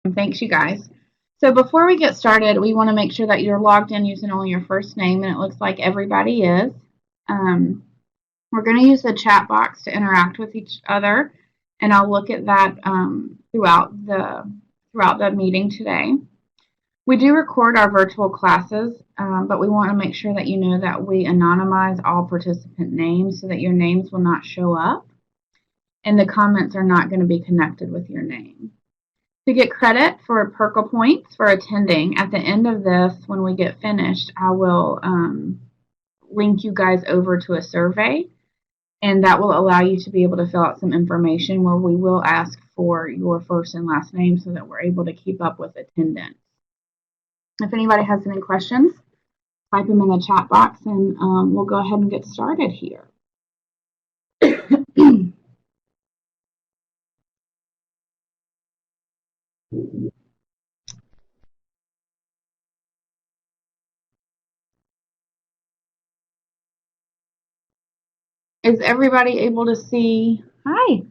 Thanks, you guys. So before we get started, we want to make sure that you're logged in using only your first name, and it looks like everybody is. Um, we're going to use the chat box to interact with each other, and I'll look at that throughout the meeting today. We do record our virtual classes, but we want to make sure that you know that we anonymize all participant names so that your names will not show up, and the comments are not going to be connected with your name. To get credit for Perkle points for attending, at the end of this, when we get finished, I will link you guys over to a survey, and that will allow you to be able to fill out some information where we will ask for your first and last name so that we're able to keep up with attendance. If anybody has any questions, type them in the chat box, and we'll go ahead and get started here. Is everybody able to see? Hi.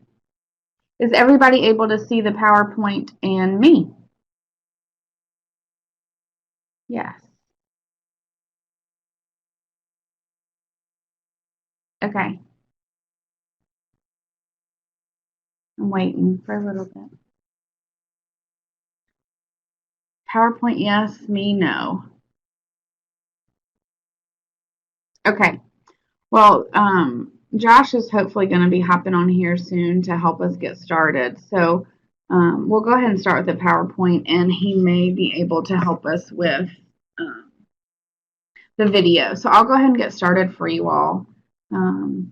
Is everybody able to see the PowerPoint and me? Yes. Okay. I'm waiting for a little bit. PowerPoint, yes. Me, no. Okay. Well, Josh is hopefully going to be hopping on here soon to help us get started. So we'll go ahead and start with the PowerPoint, and he may be able to help us with the video. So I'll go ahead and get started for you all. And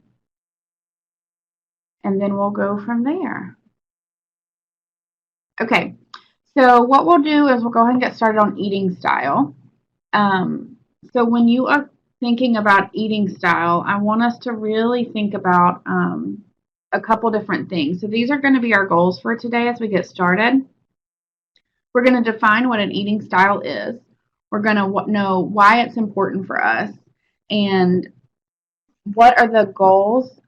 then we'll go from there. Okay. So what we'll do is we'll go ahead and get started on eating style. So when you are thinking about eating style, I want us to really think about a couple different things. So these are going to be our goals for today as we get started. We're going to define what an eating style is. We're going to know why it's important for us and what are the goals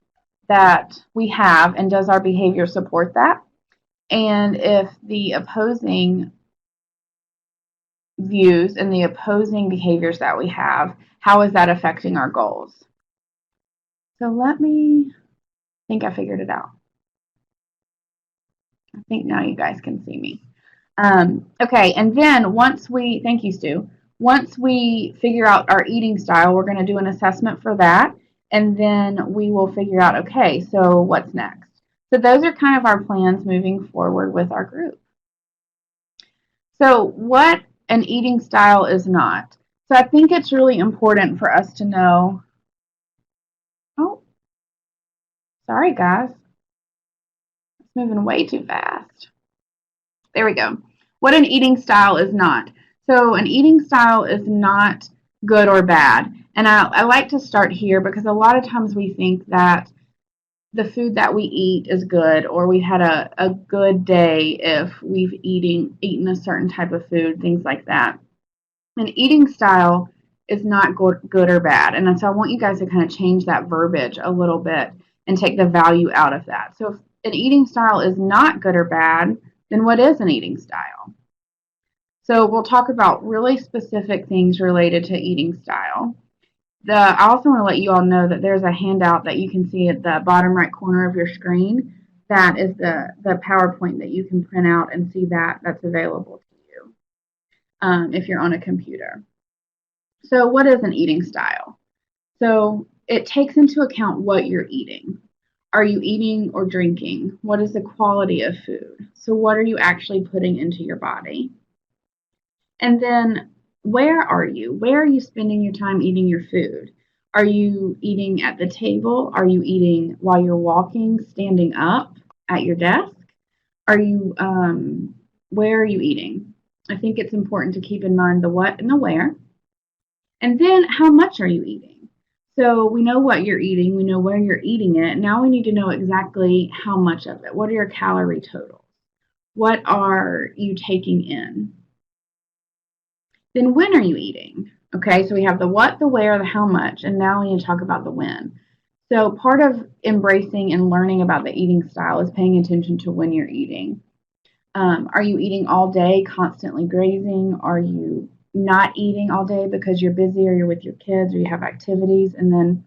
that we have, and does our behavior support that? And if the opposing views and the opposing behaviors that we have, how is that affecting our goals? So let me think I figured it out. I think now you guys can see me. Okay, and then thank you, Stu. Once we figure out our eating style, we're going to do an assessment for that, and then we will figure out, okay, so what's next? So those are kind of our plans moving forward with our group. So what an eating style is not. So I think it's really important for us to know. Oh, sorry guys. It's moving way too fast. There we go. What an eating style is not. So an eating style is not good or bad. And I like to start here because a lot of times we think that the food that we eat is good, or we had a good day if we've eaten a certain type of food, things like that. An eating style is not good or bad. And so I want you guys to kind of change that verbiage a little bit and take the value out of that. So if an eating style is not good or bad, then what is an eating style? So we'll talk about really specific things related to eating style. I also want to let you all know that there's a handout that you can see at the bottom right corner of your screen. That is the PowerPoint that you can print out and see that's available to you if you're on a computer. So what is an eating style? So it takes into account what you're eating. Are you eating or drinking? What is the quality of food? So what are you actually putting into your body? And then where are you? Where are you spending your time eating your food? Are you eating at the table? Are you eating while you're walking, standing up at your desk? Where are you eating? I think it's important to keep in mind the what and the where. And then how much are you eating? So we know what you're eating, we know where you're eating it. Now we need to know exactly how much of it. What are your calorie totals? What are you taking in? Then when are you eating? Okay, so we have the what, the where, the how much, and now we need to talk about the when. So part of embracing and learning about the eating style is paying attention to when you're eating. Are you eating all day, constantly grazing? Are you not eating all day because you're busy or you're with your kids or you have activities? And then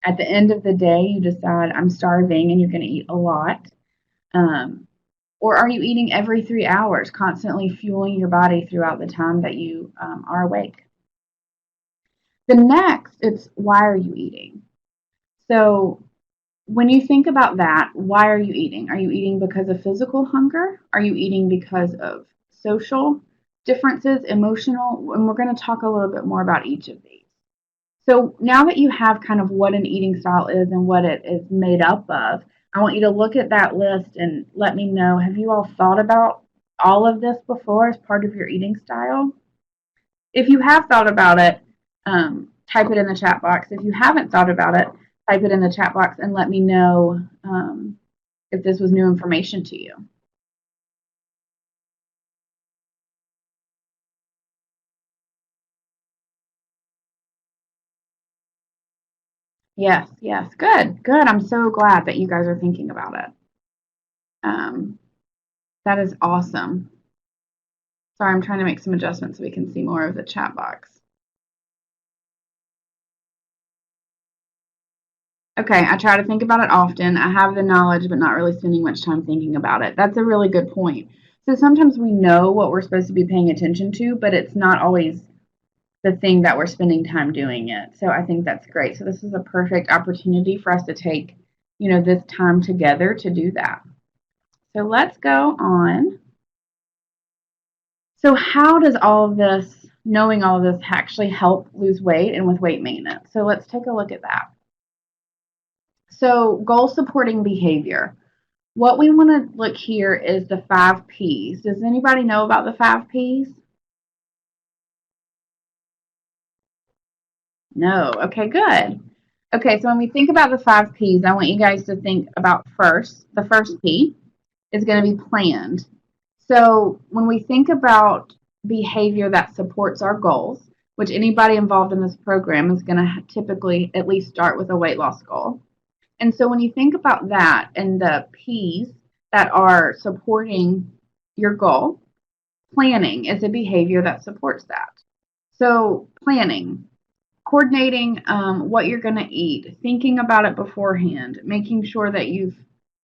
at the end of the day, you decide, I'm starving, and you're going to eat a lot. Um, or are you eating every 3 hours, constantly fueling your body throughout the time that you are awake? The next, it's why are you eating? So when you think about that, why are you eating? Are you eating because of physical hunger? Are you eating because of social differences, emotional? And we're going to talk a little bit more about each of these. So now that you have kind of what an eating style is and what it is made up of, I want you to look at that list and let me know, have you all thought about all of this before as part of your eating style? If you have thought about it, type it in the chat box. If you haven't thought about it, type it in the chat box and let me know if this was new information to you. Yes, yes, good, good. I'm so glad that you guys are thinking about it. Um, that is awesome. Sorry, I'm trying to make some adjustments so we can see more of the chat box. Okay, I try to think about it often. I have the knowledge, but not really spending much time thinking about it. That's a really good point. So sometimes we know what we're supposed to be paying attention to, but it's not always the thing that we're spending time doing it. So I think that's great. So this is a perfect opportunity for us to take, this time together to do that. So let's go on. So how does all of this, knowing all of this, actually help lose weight and with weight maintenance? So let's take a look at that. So goal supporting behavior. What we want to look here is the 5 P's. Does anybody know about the 5 P's? No. Okay, good. Okay, so when we think about the 5 P's, I want you guys to think about the first P is going to be planned. So when we think about behavior that supports our goals, which anybody involved in this program is going to typically at least start with a weight loss goal. And so when you think about that and the P's that are supporting your goal, planning is a behavior that supports that. So planning, coordinating what you're going to eat, thinking about it beforehand, making sure that you've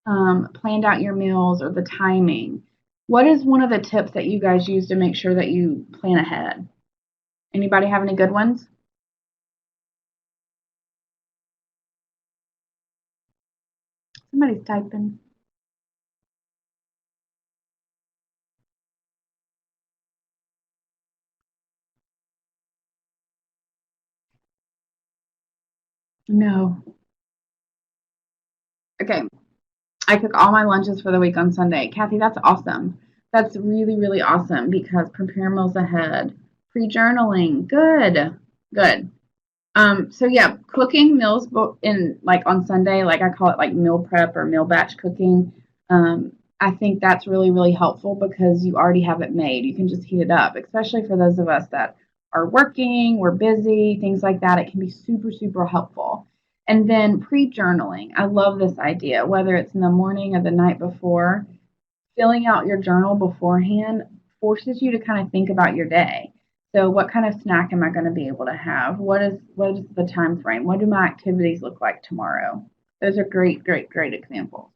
planned out your meals or the timing. What is one of the tips that you guys use to make sure that you plan ahead? Anybody have any good ones? Somebody's typing. No. Okay. I cook all my lunches for the week on Sunday. Kathy, that's awesome. That's really, really awesome because prepare meals ahead. Pre-journaling. Good. Good. So yeah, cooking meals in like on Sunday, like I call it like meal prep or meal batch cooking. I think that's really, really helpful because you already have it made. You can just heat it up, especially for those of us that are working, we're busy, things like that. It can be super, super helpful. And then pre-journaling. I love this idea, whether it's in the morning or the night before. Filling out your journal beforehand forces you to kind of think about your day. So what kind of snack am I going to be able to have? What is the time frame? What do my activities look like tomorrow? Those are great, great, great examples.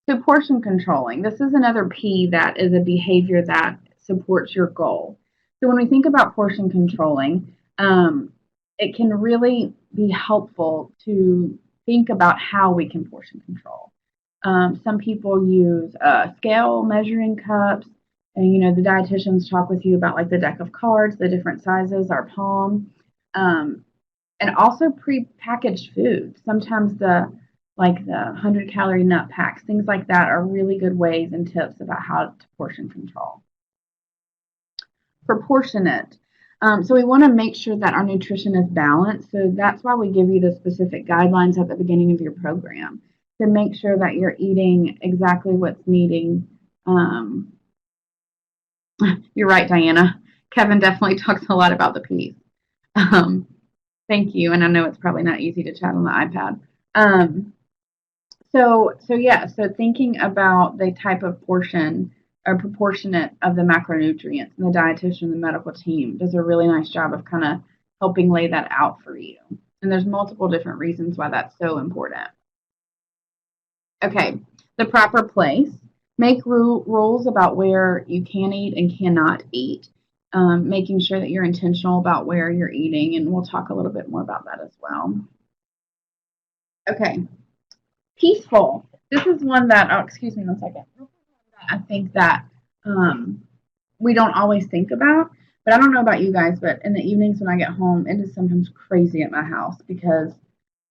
So portion controlling. This is another P that is a behavior that supports your goal. So when we think about portion controlling, it can really be helpful to think about how we can portion control. Some people use scale measuring cups, and the dietitians talk with you about like the deck of cards, the different sizes, our palm, and also pre-packaged food. Sometimes the 100-calorie nut packs, things like that, are really good ways and tips about how to portion control. Proportionate. So we want to make sure that our nutrition is balanced. So that's why we give you the specific guidelines at the beginning of your program to make sure that you're eating exactly what's needing. You're right, Diana. Kevin definitely talks a lot about the peas. Thank you, and I know it's probably not easy to chat on the iPad. So thinking about the type of portion are proportionate of the macronutrients, and the dietitian and the medical team does a really nice job of kind of helping lay that out for you. And there's multiple different reasons why that's so important. Okay, the proper place. Make rules about where you can eat and cannot eat, making sure that you're intentional about where you're eating, and we'll talk a little bit more about that as well. Okay, peaceful. This is one that, oh, excuse me 1 second. I think that we don't always think about, but I don't know about you guys, but in the evenings when I get home, it is sometimes crazy at my house because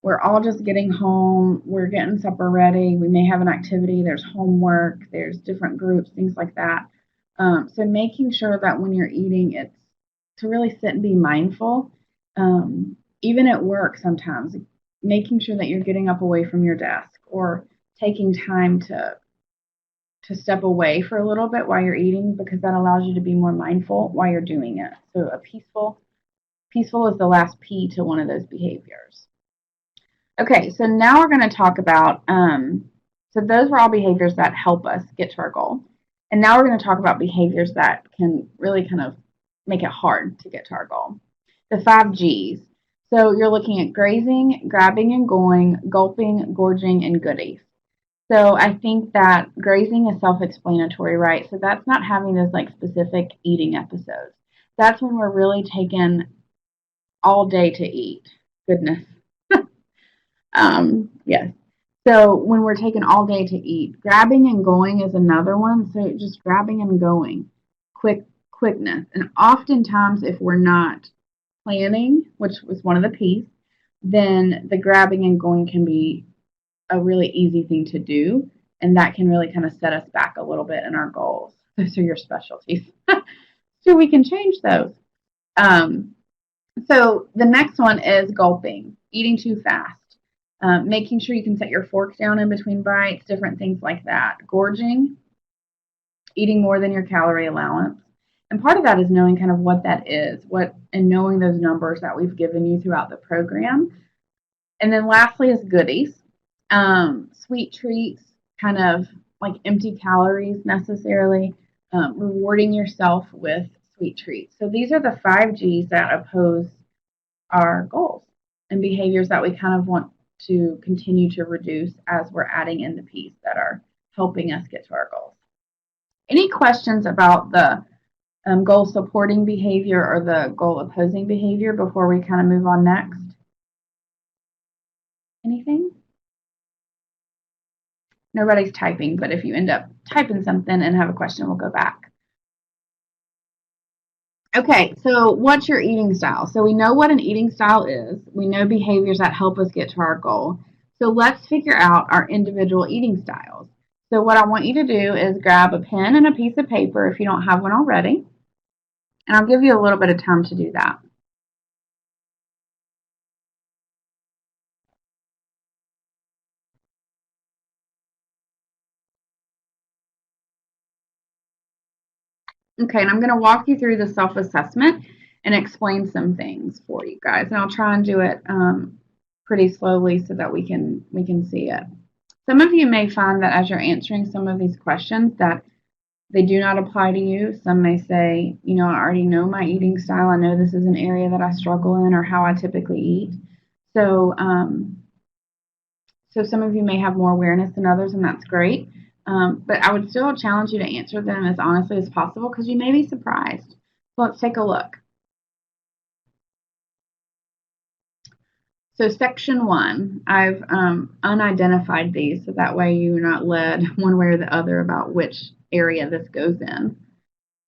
we're all just getting home, we're getting supper ready, we may have an activity, there's homework, there's different groups, things like that. So making sure that when you're eating, it's to really sit and be mindful. Even at work sometimes, making sure that you're getting up away from your desk or taking time to step away for a little bit while you're eating, because that allows you to be more mindful while you're doing it. So a peaceful is the last P to one of those behaviors. Okay, so now we're going to talk about, so those were all behaviors that help us get to our goal. And now we're going to talk about behaviors that can really kind of make it hard to get to our goal. The 5 G's. So you're looking at grazing, grabbing and going, gulping, gorging, and goodies. So I think that grazing is self-explanatory, right? So that's not having those like specific eating episodes. That's when we're really taking all day to eat. Goodness. Yes. So when we're taking all day to eat, grabbing and going is another one. So just grabbing and going, quickness. And oftentimes, if we're not planning, which was one of the P's, then the grabbing and going can be a really easy thing to do, and that can really kind of set us back a little bit in our goals. Those are your specialties. So we can change those. So the next one is gulping, eating too fast. Making sure you can set your fork down in between bites, different things like that. Gorging, eating more than your calorie allowance. And part of that is knowing kind of what that is, and knowing those numbers that we've given you throughout the program. And then lastly is goodies. Sweet treats, kind of like empty calories necessarily, rewarding yourself with sweet treats. So these are the 5 G's that oppose our goals and behaviors that we kind of want to continue to reduce as we're adding in the P's that are helping us get to our goals. Any questions about the goal supporting behavior or the goal opposing behavior before we kind of move on next? Anything? Nobody's typing, but if you end up typing something and have a question, we'll go back. Okay, so what's your eating style? So we know what an eating style is. We know behaviors that help us get to our goal. So let's figure out our individual eating styles. So what I want you to do is grab a pen and a piece of paper if you don't have one already. And I'll give you a little bit of time to do that. Okay, and I'm going to walk you through the self-assessment and explain some things for you guys. And I'll try and do it pretty slowly so that we can see it. Some of you may find that as you're answering some of these questions that they do not apply to you. Some may say, you know, I already know my eating style. I know this is an area that I struggle in or how I typically eat. So, so some of you may have more awareness than others, and that's great. But I would still challenge you to answer them as honestly as possible because you may be surprised. So let's take a look. So section 1, I've unidentified these so that way you're not led one way or the other about which area this goes in.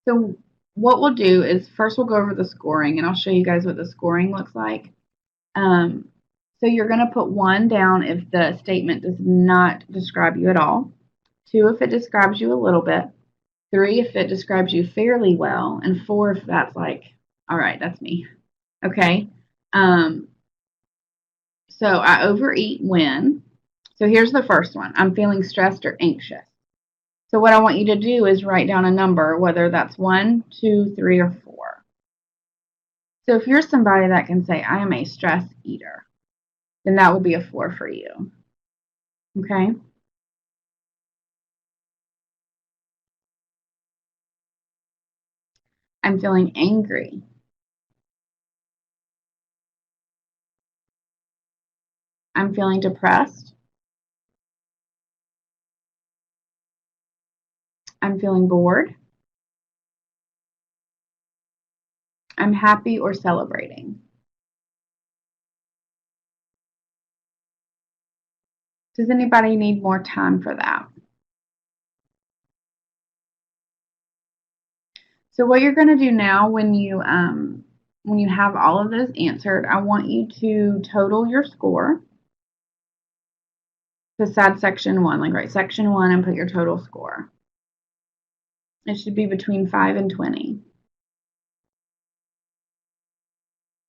So what we'll do is first we'll go over the scoring, and I'll show you guys what the scoring looks like. So you're going to put 1 down if the statement does not describe you at all, 2 if it describes you a little bit, 3 if it describes you fairly well, and 4 if that's like, all right, that's me. Okay. So I overeat when. So here's the first one. I'm feeling stressed or anxious. So what I want you to do is write down a number, whether that's 1, 2, 3, or 4. So if you're somebody that can say, I am a stress eater, then that will be a 4 for you. Okay? I'm feeling angry. I'm feeling depressed. I'm feeling bored. I'm happy or celebrating. Does anybody need more time for that? So what you're going to do now when you have all of those answered, I want you to total your score beside section 1. Like write section 1 and put your total score. It should be between 5 and 20.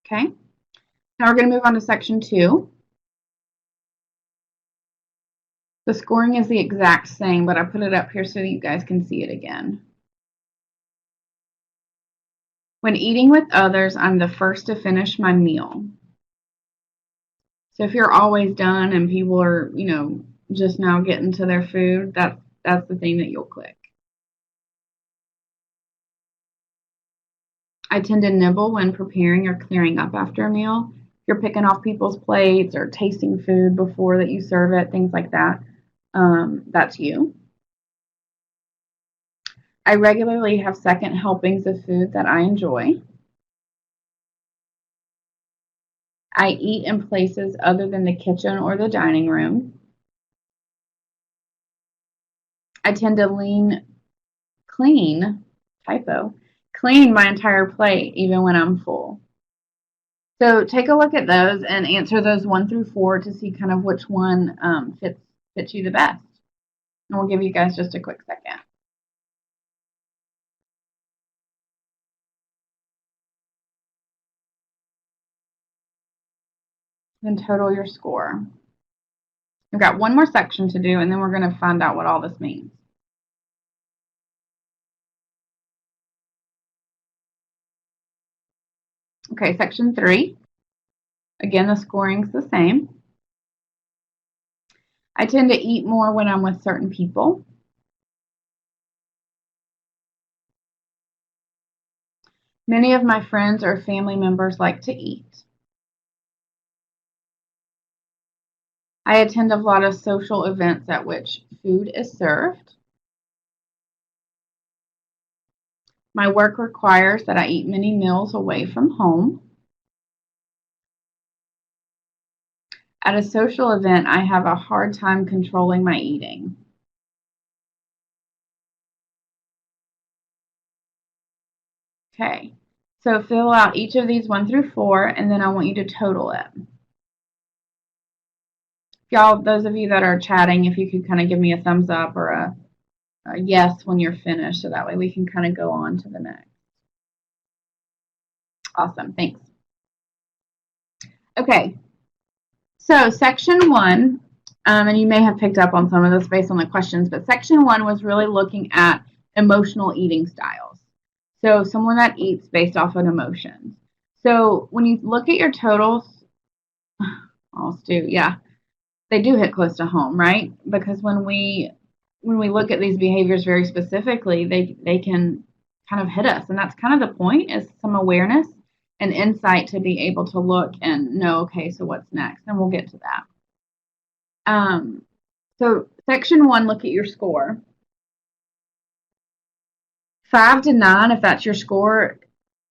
Okay? Now we're going to move on to section 2. The scoring is the exact same, but I put it up here so you guys can see it again. When eating with others, I'm the first to finish my meal. So if you're always done and people are, just now getting to their food, that's the thing that you'll click. I tend to nibble when preparing or clearing up after a meal. If you're picking off people's plates or tasting food before that you serve it, things like that, that's you. I regularly have second helpings of food that I enjoy. I eat in places other than the kitchen or the dining room. I tend to clean my entire plate even when I'm full. So take a look at those and answer those 1 through 4 to see kind of which one fits you the best. And we'll give you guys just a quick second. Then total your score. We've got one more section to do, and then we're going to find out what all this means. Okay, section 3. Again, the scoring's the same. I tend to eat more when I'm with certain people. Many of my friends or family members like to eat. I attend a lot of social events at which food is served. My work requires that I eat many meals away from home. At a social event, I have a hard time controlling my eating. Okay, so fill out each of these 1 through 4, and then I want you to total it. Y'all, those of you that are chatting, if you could kind of give me a thumbs up or a yes when you're finished, so that way we can kind of go on to the next. Awesome, thanks. Okay, so section 1, and you may have picked up on some of this based on the questions, but section 1 was really looking at emotional eating styles. So someone that eats based off of emotions. So when you look at your totals, they do hit close to home, right? Because when we look at these behaviors very specifically, they can kind of hit us, and that's kind of the point, is some awareness and insight to be able to look and know, okay, so what's next? And we'll get to that. So section 1, look at your score. 5 to 9, if that's your score,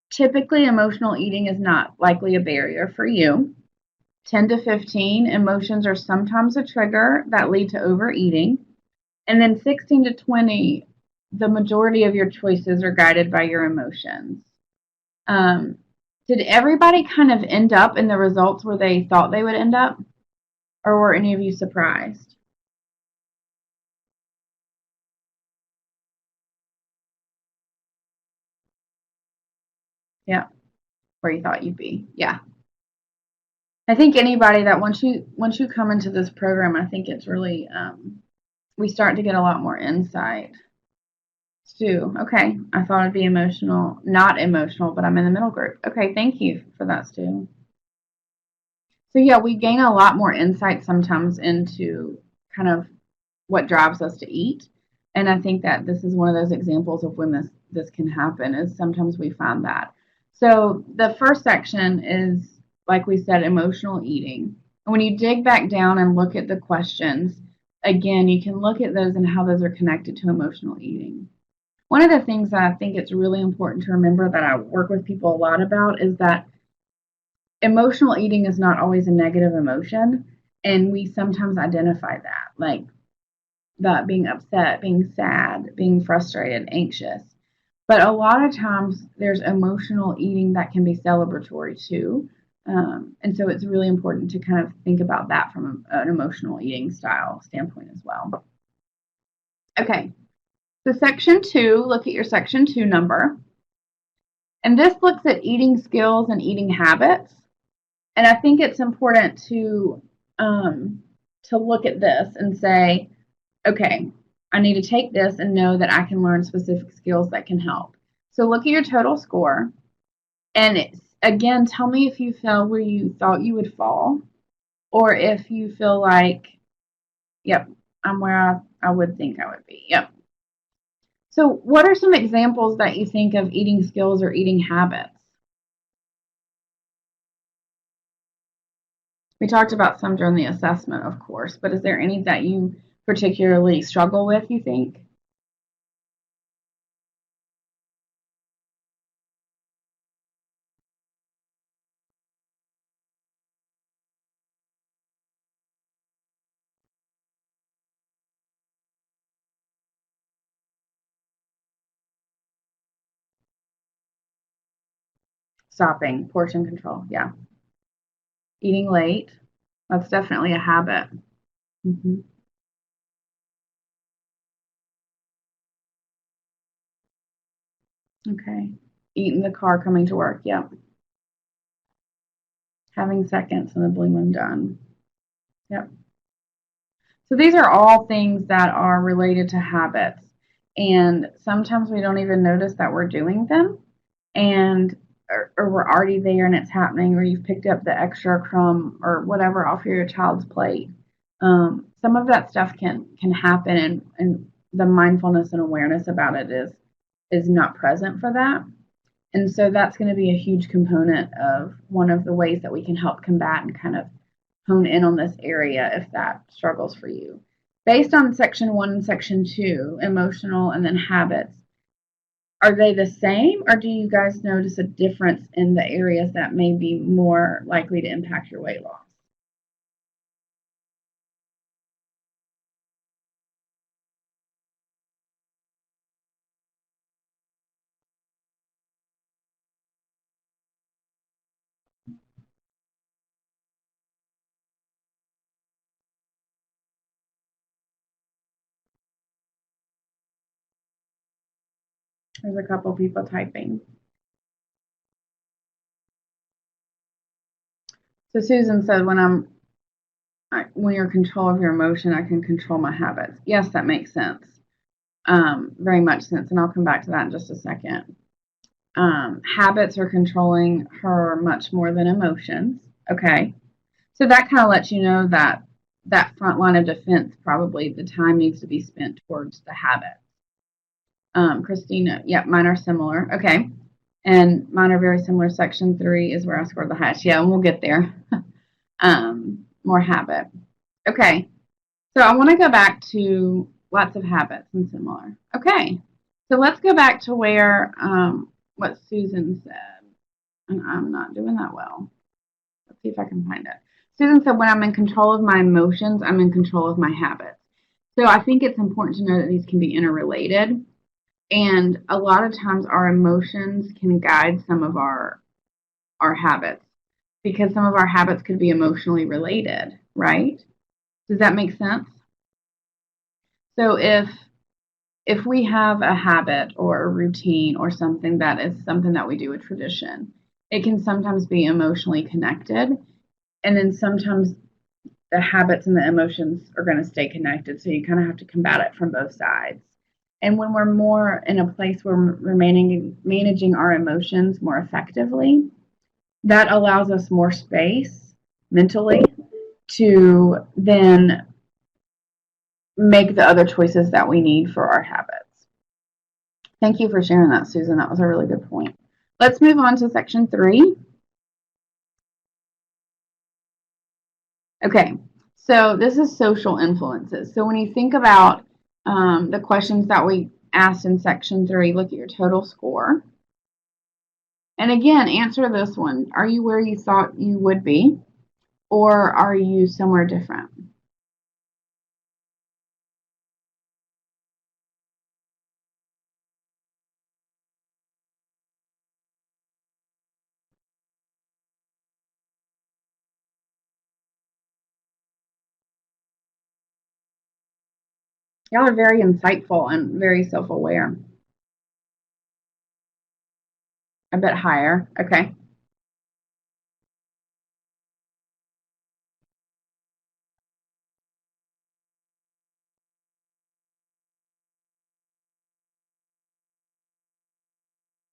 typically emotional eating is not likely a barrier for you. 10 to 15, emotions are sometimes a trigger that lead to overeating. And then 16 to 20, the majority of your choices are guided by your emotions. Did everybody kind of end up in the results where they thought they would end up? Or were any of you surprised? Yeah, where you thought you'd be. Yeah. I think anybody that once you come into this program, I think it's really we start to get a lot more insight. Stu, okay. I thought it'd be emotional, not emotional, but I'm in the middle group. Okay, thank you for that, Stu. So yeah, we gain a lot more insight sometimes into kind of what drives us to eat. And I think that this is one of those examples of when this can happen, is sometimes we find that. So the first section is, like we said, emotional eating. And when you dig back down and look at the questions, again, you can look at those and how those are connected to emotional eating. One of the things that I think it's really important to remember that I work with people a lot about is that emotional eating is not always a negative emotion, and we sometimes identify that, like that being upset, being sad, being frustrated, anxious. But a lot of times there's emotional eating that can be celebratory too. And so it's really important to kind of think about that from an emotional eating style standpoint as well. Okay, so section 2, look at your section 2 number. And this looks at eating skills and eating habits. And I think it's important to look at this and say, okay, I need to take this and know that I can learn specific skills that can help. So look at your total score. And again, tell me if you fell where you thought you would fall, or if you feel like, yep, I'm where I would think I would be. Yep. So what are some examples that you think of eating skills or eating habits? We talked about some during the assessment, of course, but is there any that you particularly struggle with, you think? Stopping, portion control, yeah. Eating late, that's definitely a habit. Mm-hmm. Okay. Eat in the car coming to work, yep. Having seconds and the blue moon done. Yep. So these are all things that are related to habits. And sometimes we don't even notice that we're doing them. And or we're already there and it's happening, or you've picked up the extra crumb or whatever off your child's plate. Some of that stuff can happen, and the mindfulness and awareness about it is not present for that. And so that's going to be a huge component of one of the ways that we can help combat and kind of hone in on this area if that struggles for you. Based on section 1 and section 2, emotional and then habits, are they the same, or do you guys notice a difference in the areas that may be more likely to impact your weight loss? There's a couple people typing. So Susan said, when you're in control of your emotion, I can control my habits. Yes, that makes sense. Very much sense, and I'll come back to that in just a second. Habits are controlling her much more than emotions. Okay, so that kind of lets you know that that front line of defense, probably the time needs to be spent towards the habit. Christina, yep, mine are similar. Okay, and mine are very similar. Section 3 is where I scored the highest. Yeah, and we'll get there. More habit. Okay, so I want to go back to lots of habits and similar. Okay, so let's go back to where what Susan said, and I'm not doing that well. Let's see if I can find it. Susan said, when I'm in control of my emotions, I'm in control of my habits. So I think it's important to know that these can be interrelated. And a lot of times our emotions can guide some of our habits, because some of our habits could be emotionally related, right? Does that make sense? So if we have a habit or a routine or something that is something that we do, a tradition, it can sometimes be emotionally connected. And then sometimes the habits and the emotions are going to stay connected. So you kind of have to combat it from both sides. And when we're more in a place where we're managing our emotions more effectively, that allows us more space mentally to then make the other choices that we need for our habits. Thank you for sharing that, Susan. That was a really good point. Let's move on to section 3. Okay, so this is social influences. So when you think about the questions that we asked in section 3, look at your total score. And again, answer this one. Are you where you thought you would be, or are you somewhere different? Y'all are very insightful and very self-aware. A bit higher. Okay.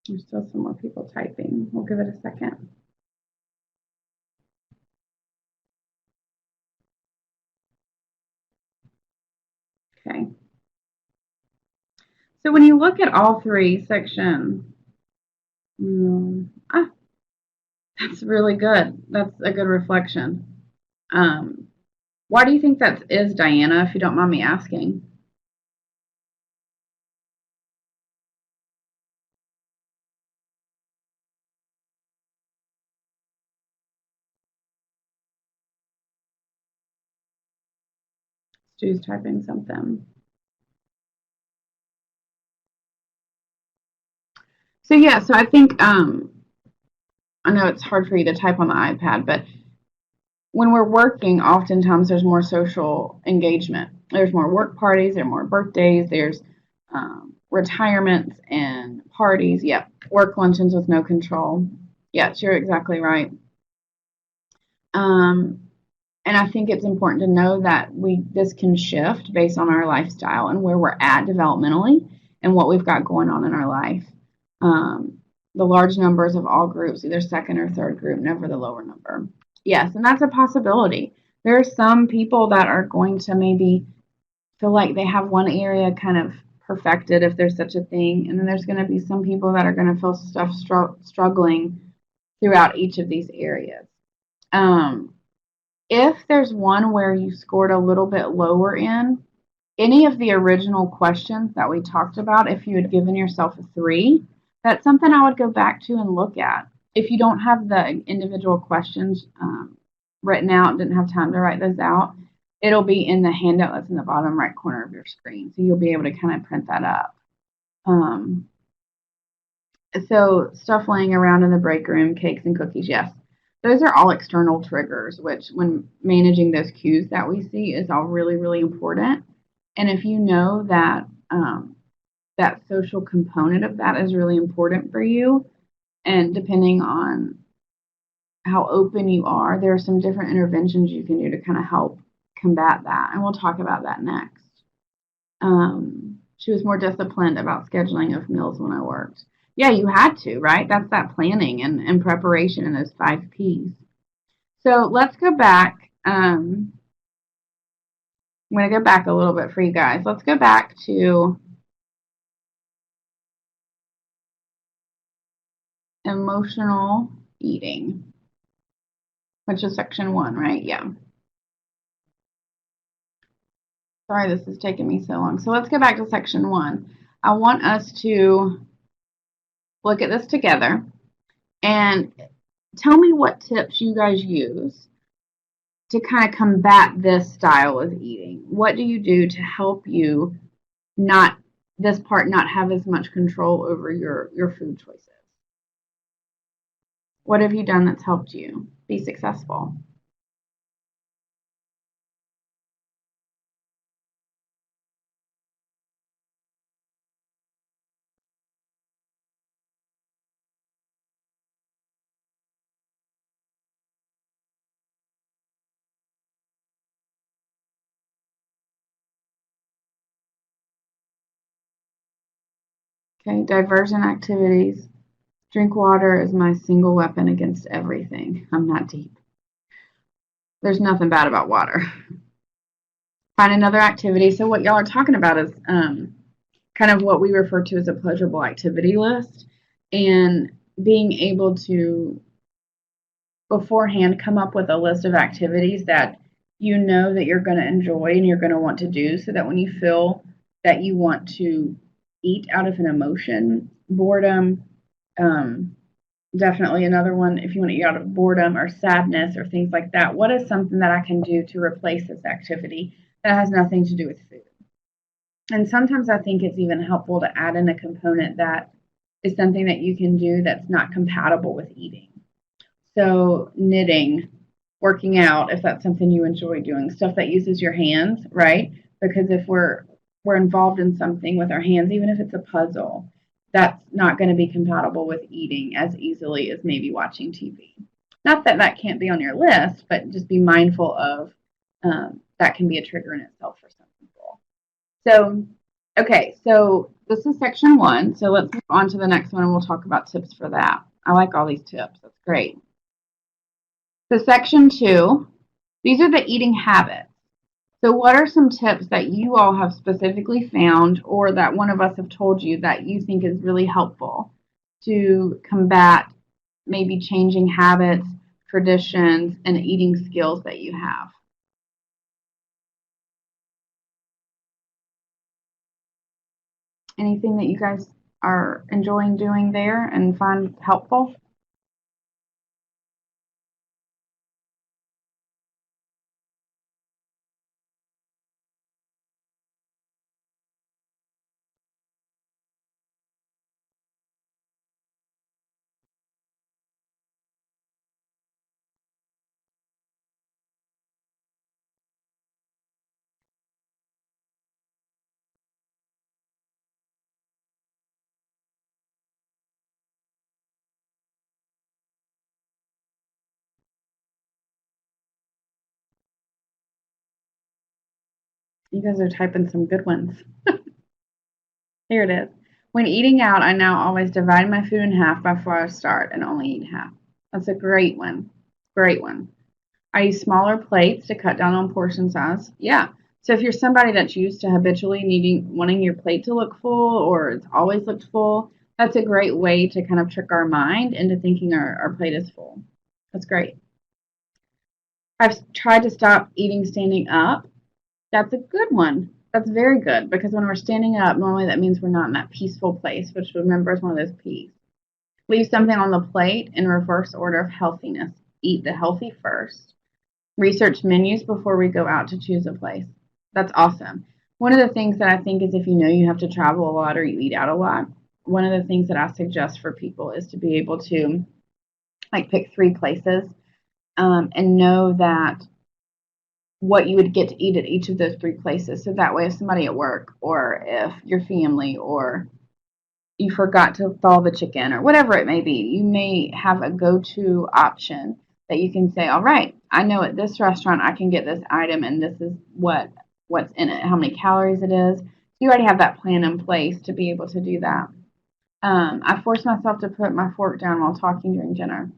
There's still some more people typing. We'll give it a second. Okay. So when you look at all 3 sections, that's really good. That's a good reflection. Why do you think that is, Diana, if you don't mind me asking? Stu's typing something. So yeah, so I think I know it's hard for you to type on the iPad, but when we're working, oftentimes there's more social engagement. There's more work parties, there are more birthdays, there's retirements and parties. Yep, work luncheons with no control. Yes, you're exactly right. And I think it's important to know that this can shift based on our lifestyle and where we're at developmentally and what we've got going on in our life. The large numbers of all groups, either second or third group, never the lower number. Yes, and that's a possibility. There are some people that are going to maybe feel like they have one area kind of perfected, if there's such a thing, and then there's going to be some people that are going to feel struggling throughout each of these areas. If there's one where you scored a little bit lower in, any of the original questions that we talked about, if you had given yourself a 3, that's something I would go back to and look at. If you don't have the individual questions written out, didn't have time to write those out, it'll be in the handout that's in the bottom right corner of your screen. So you'll be able to kind of print that up. So stuff laying around in the break room, cakes and cookies, yes. Those are all external triggers, which when managing those cues that we see is all really, really important. And if you know that that social component of that is really important for you, and depending on how open you are, there are some different interventions you can do to kind of help combat that. And we'll talk about that next. She was more disciplined about scheduling of meals when I worked. Yeah, you had to, right? That's that planning and preparation and those 5 P's. So let's go back. I'm going to go back a little bit for you guys. Let's go back to emotional eating, which is section 1, right? Yeah. Sorry, this is taking me so long. So let's go back to section 1. I want us to look at this together and tell me what tips you guys use to kind of combat this style of eating. What do you do to help you not have as much control over your food choices? What have you done that's helped you be successful? Okay, diversion activities. Drink water is my single weapon against everything. I'm not deep. There's nothing bad about water. Find another activity. So what y'all are talking about is kind of what we refer to as a pleasurable activity list, and being able to beforehand come up with a list of activities that you know that you're going to enjoy and you're going to want to do, so that when you feel that you want to eat out of an emotion, boredom, definitely another one, if you want to eat out of boredom or sadness or things like that, what is something that I can do to replace this activity that has nothing to do with food? And sometimes I think it's even helpful to add in a component that is something that you can do that's not compatible with eating. So knitting, working out, if that's something you enjoy doing, stuff that uses your hands, right? Because if we're involved in something with our hands, even if it's a puzzle, that's not going to be compatible with eating as easily as maybe watching TV. Not that that can't be on your list, but just be mindful of that can be a trigger in itself for some people. So, okay, so this is section 1. So let's move on to the next one and we'll talk about tips for that. I like all these tips. That's great. So section 2, these are the eating habits. So what are some tips that you all have specifically found, or that one of us have told you, that you think is really helpful to combat maybe changing habits, traditions, and eating skills that you have? Anything that you guys are enjoying doing there and find helpful? You guys are typing some good ones. Here it is. When eating out, I now always divide my food in half before I start and only eat half. That's a great one. Great one. I use smaller plates to cut down on portion size. Yeah. So if you're somebody that's used to habitually wanting your plate to look full, or it's always looked full, that's a great way to kind of trick our mind into thinking our plate is full. That's great. I've tried to stop eating standing up. That's a good one. That's very good, because when we're standing up, normally that means we're not in that peaceful place, which, remember, is one of those P's. Leave something on the plate in reverse order of healthiness. Eat the healthy first. Research menus before we go out to choose a place. That's awesome. One of the things that I think is, if you know you have to travel a lot or you eat out a lot, one of the things that I suggest for people is to be able to like pick 3 places, and know that what you would get to eat at each of those 3 places. So that way, if somebody at work, or if your family, or you forgot to thaw the chicken, or whatever it may be, you may have a go-to option that you can say, all right, I know at this restaurant I can get this item, and this is what's in it, how many calories it is. So you already have that plan in place to be able to do that. I force myself to put my fork down while talking during dinner.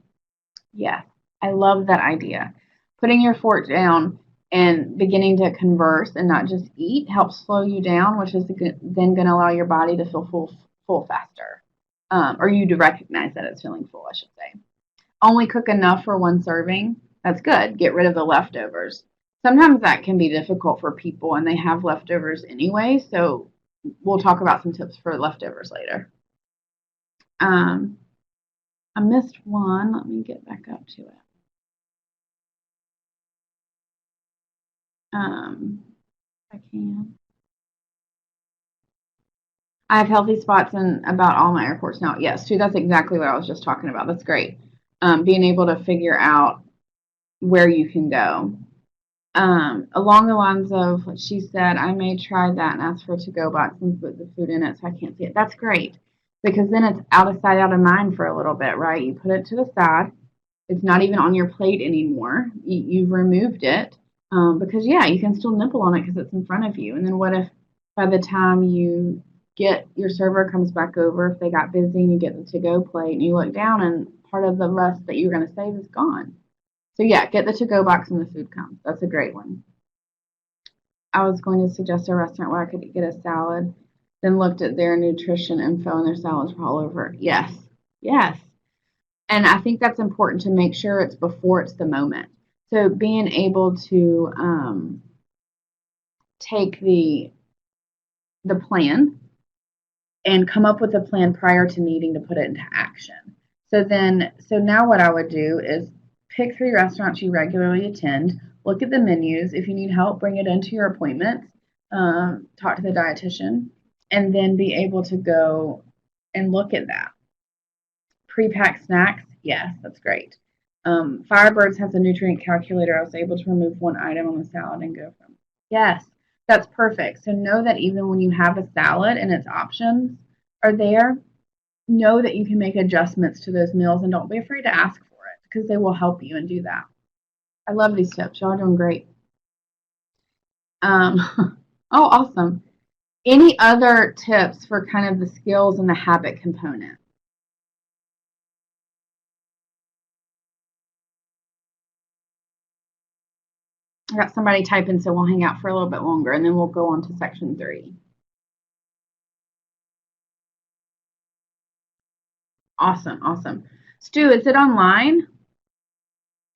Yes, I love that idea. Putting your fork down and beginning to converse and not just eat helps slow you down, which is then going to allow your body to feel full faster, or you to recognize that it's feeling full, I should say. Only cook enough for 1 serving. That's good. Get rid of the leftovers. Sometimes that can be difficult for people, and they have leftovers anyway, so we'll talk about some tips for leftovers later. I missed one. Let me get back up to it. I can. I have healthy spots in about all my airports now. Yes, too. That's exactly what I was just talking about. That's great. Being able to figure out where you can go. Along the lines of what she said, I may try that and ask for a to-go box and put the food in it so I can't see it. That's great, because then it's out of sight, out of mind for a little bit, right? You put it to the side. It's not even on your plate anymore. You've removed it, because, yeah, you can still nibble on it because it's in front of you. And then what if by the time your server comes back over, if they got busy, and you get the to-go plate and you look down and part of the rest that you're going to save is gone? So, yeah, get the to-go box when the food comes. That's a great one. I was going to suggest a restaurant where I could get a salad. then looked at their nutrition info and their salads were all over it. Yes, yes. And I think that's important to make sure it's before it's the moment. So being able to take the plan and come up with a plan prior to needing to put it into action. So now what I would do is pick 3 restaurants you regularly attend, look at the menus. If you need help, bring it into your appointments, talk to the dietitian, and then be able to go and look at that. Pre-packed snacks, yes, that's great. Firebirds has a nutrient calculator. I was able to remove 1 item on the salad and go from. Yes, that's perfect. So know that even when you have a salad and its options are there, know that you can make adjustments to those meals and don't be afraid to ask for it because they will help you and do that. I love these tips. Y'all are doing great. Oh, awesome. Any other tips for kind of the skills and the habit component? I got somebody typing, so we'll hang out for a little bit longer and then we'll go on to section 3. Awesome, awesome. Stu, is it online?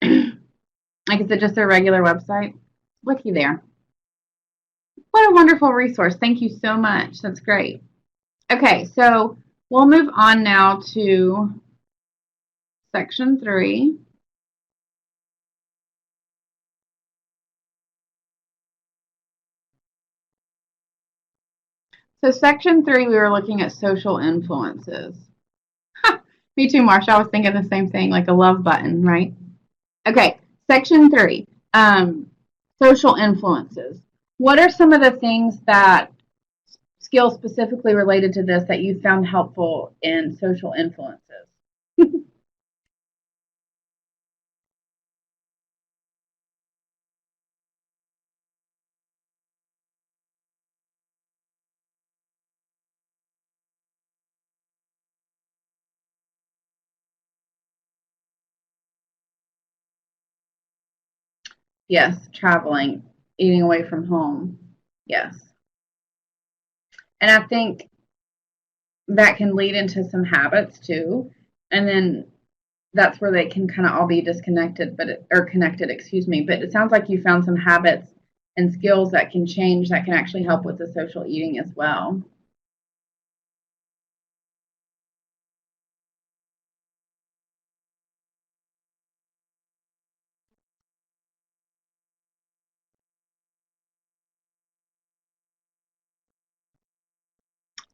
Like, is it just a regular website? Looky there. What a wonderful resource. Thank you so much. That's great. Okay, so we'll move on now to section 3. So section 3, we were looking at social influences. Me too, Marsha. I was thinking the same thing, like a love button, right? Okay, section 3, social influences. What are some of the things that skills specifically related to this that you found helpful in social influences? Yes, traveling, eating away from home. Yes. And I think that can lead into some habits too. And then that's where they can kind of all be disconnected, or connected, excuse me. But it sounds like you found some habits and skills that can change that can actually help with the social eating as well.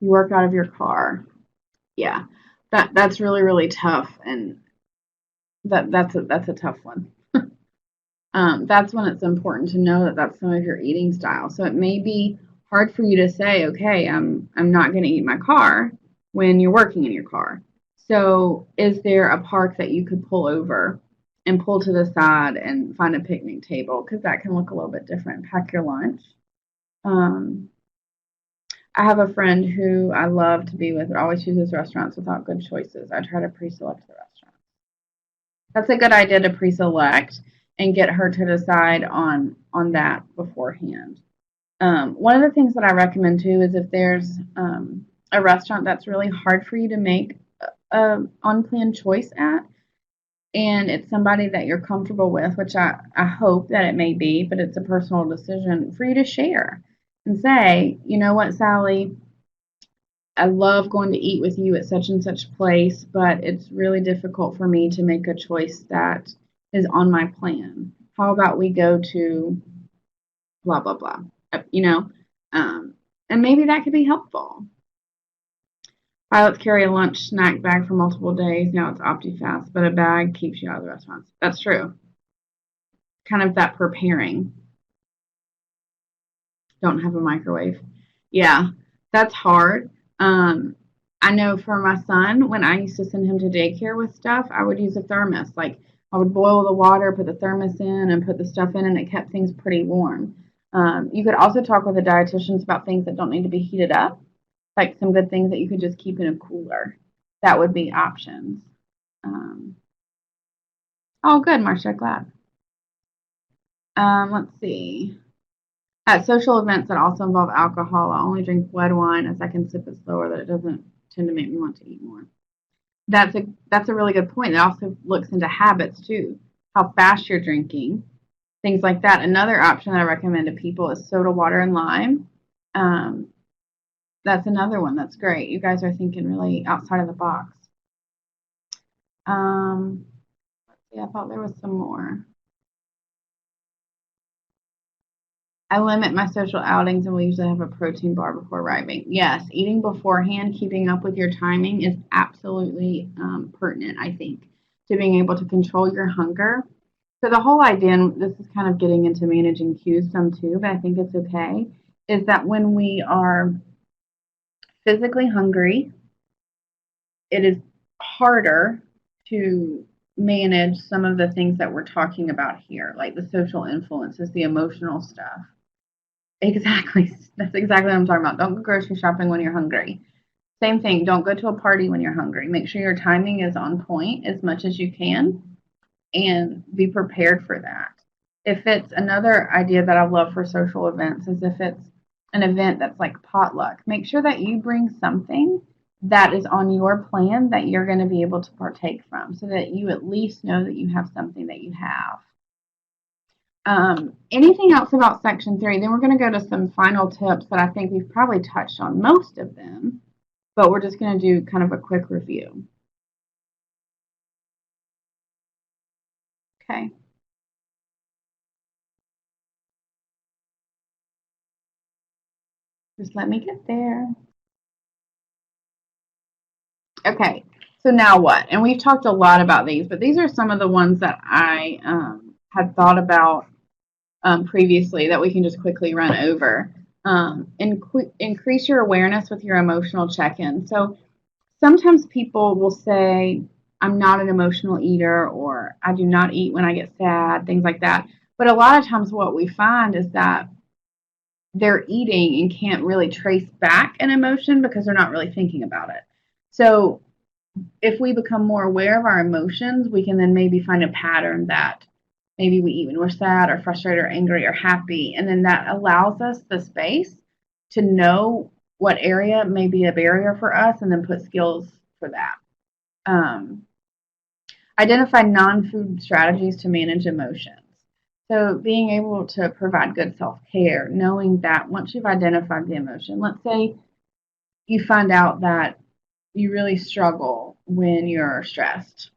You work out of your car. Yeah. That's really, really tough, and that's a tough one. That's when it's important to know that that's some of your eating style. So it may be hard for you to say, okay, I'm not going to eat my car when you're working in your car. So is there a park that you could pull over and pull to the side and find a picnic table? Because that can look a little bit different. Pack your lunch. Um, I have a friend who I love to be with, but always chooses restaurants without good choices. I try to pre-select the restaurant. That's a good idea to pre-select and get her to decide on that beforehand. One of the things that I recommend too is if there's a restaurant that's really hard for you to make a unplanned choice at, and it's somebody that you're comfortable with, which I hope that it may be, but it's a personal decision for you to share and say, you know what, Sally, I love going to eat with you at such and such place, but it's really difficult for me to make a choice that is on my plan. How about we go to blah, blah, blah, you know? And maybe that could be helpful. Pilots carry a lunch snack bag for multiple days. Now it's Optifast, but a bag keeps you out of the restaurants. That's true. Kind of that preparing. Don't have a microwave. Yeah, that's hard. I know for my son, when I used to send him to daycare with stuff, I would use a thermos. Like I would boil the water, put the thermos in, and put the stuff in, and it kept things pretty warm. You could also talk with the dietitians about things that don't need to be heated up, like some good things that you could just keep in a cooler. That would be options. Um, oh, good, Marcia, glad. Let's see. At social events that also involve alcohol, I only drink red wine as I can sip it slower, that it doesn't tend to make me want to eat more. That's a really good point. It also looks into habits too, how fast you're drinking, things like that. Another option that I recommend to people is soda water and lime. Um, that's another one that's great. You guys are thinking really outside of the box. Let's see, I thought there was some more. I limit my social outings and we usually have a protein bar before arriving. Yes, eating beforehand, keeping up with your timing is absolutely pertinent, I think, to being able to control your hunger. So the whole idea, and this is kind of getting into managing cues some too, but I think it's okay, is that when we are physically hungry, it is harder to manage some of the things that we're talking about here, like the social influences, the emotional stuff. Exactly. That's exactly what I'm talking about. Don't go grocery shopping when you're hungry. Same thing. Don't go to a party when you're hungry. Make sure your timing is on point as much as you can and be prepared for that. If it's another idea that I love for social events is if it's an event that's like potluck, make sure that you bring something that is on your plan that you're going to be able to partake from so that you at least know that you have something that you have. Anything else about section 3? Then we're going to go to some final tips that I think we've probably touched on most of them, but we're just going to do kind of a quick review. Okay. Just let me get there. Okay. So now what? And we've talked a lot about these, but these are some of the ones that I had thought about previously that we can just quickly run over. Increase your awareness with your emotional check-in. So sometimes people will say, I'm not an emotional eater, or I do not eat when I get sad, things like that. But a lot of times, what we find is that they're eating and can't really trace back an emotion because they're not really thinking about it. So, if we become more aware of our emotions, we can then maybe find a pattern that maybe we eat when we're sad or frustrated or angry or happy. And then that allows us the space to know what area may be a barrier for us and then put skills for that. Identify non-food strategies to manage emotions. So being able to provide good self-care, knowing that once you've identified the emotion, let's say you find out that you really struggle when you're stressed.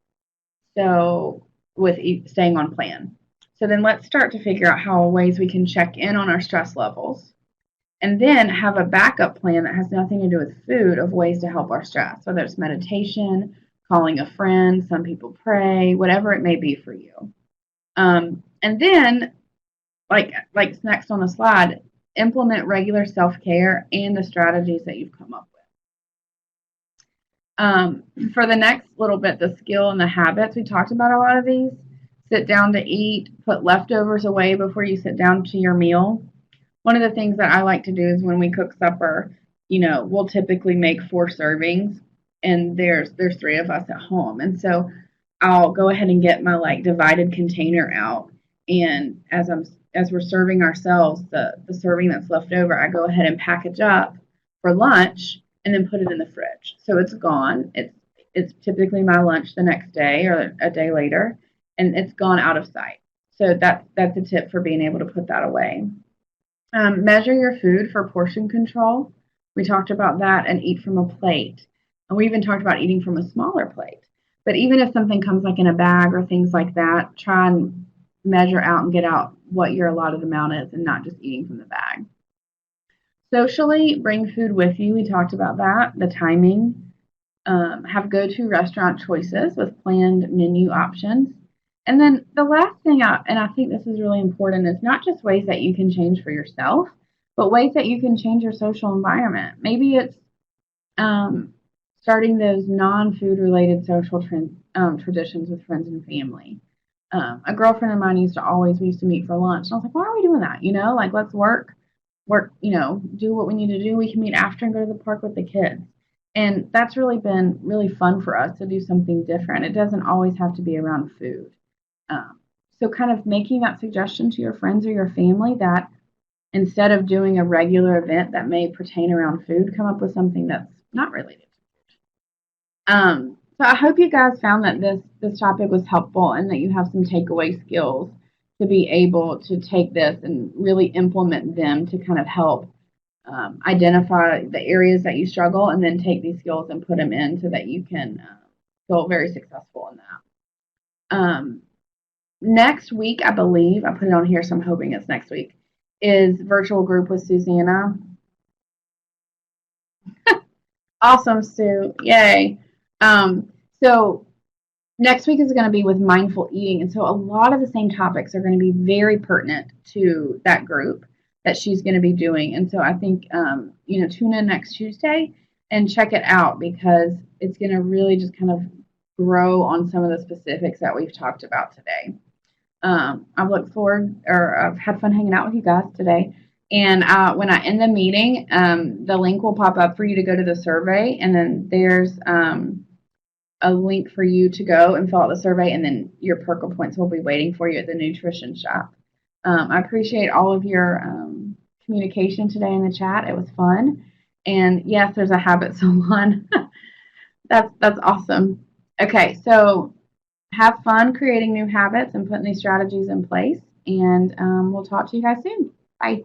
So with staying on plan. So then let's start to figure out how ways we can check in on our stress levels and then have a backup plan that has nothing to do with food of ways to help our stress, whether it's meditation, calling a friend, some people pray, whatever it may be for you. And then, like next on the slide, implement regular self-care and the strategies that you've come up with. For the next little bit, the skill and the habits, we talked about a lot of these. Sit down to eat, put leftovers away before you sit down to your meal. One of the things that I like to do is when we cook supper, we'll typically make 4 servings, and there's 3 of us at home, and so I'll go ahead and get my like divided container out, and as we're serving ourselves, the serving that's left over, I go ahead and package up for lunch and then put it in the fridge, so it's gone. It's typically my lunch the next day or a day later, and it's gone out of sight. So that's a tip for being able to put that away. Measure your food for portion control. We talked about that, and eat from a plate. And we even talked about eating from a smaller plate. But even if something comes like in a bag or things like that, try and measure out and get out what your allotted amount is and not just eating from the bag. Socially, bring food with you. We talked about that, the timing. Have go-to restaurant choices with planned menu options. And then the last thing, and I think this is really important, is not just ways that you can change for yourself, but ways that you can change your social environment. Maybe it's starting those non-food related social traditions with friends and family. A girlfriend of mine we used to meet for lunch. And I was like, why are we doing that? Like let's work, do what we need to do. We can meet after and go to the park with the kids. And that's really been really fun for us to do something different. It doesn't always have to be around food. So kind of making that suggestion to your friends or your family that instead of doing a regular event that may pertain around food, come up with something that's not related. So I hope you guys found that this topic was helpful and that you have some takeaway skills to be able to take this and really implement them to kind of help identify the areas that you struggle, and then take these skills and put them in so that you can feel very successful in that. Next week, I believe, I put it on here, so I'm hoping it's next week, is virtual group with Susanna. Awesome, Sue. Yay. So next week is going to be with mindful eating. And so a lot of the same topics are going to be very pertinent to that group that she's going to be doing. And so I think, tune in next Tuesday and check it out, because it's going to really just kind of grow on some of the specifics that we've talked about today. I've looked forward, or I've had fun hanging out with you guys today. And when I end the meeting, the link will pop up for you to go to the survey, and then there's a link for you to go and fill out the survey, and then your Perkle points will be waiting for you at the nutrition shop. I appreciate all of your communication today in the chat. It was fun. And yes, there's a habit salon. That's awesome. Okay, so have fun creating new habits and putting these strategies in place, and we'll talk to you guys soon. Bye.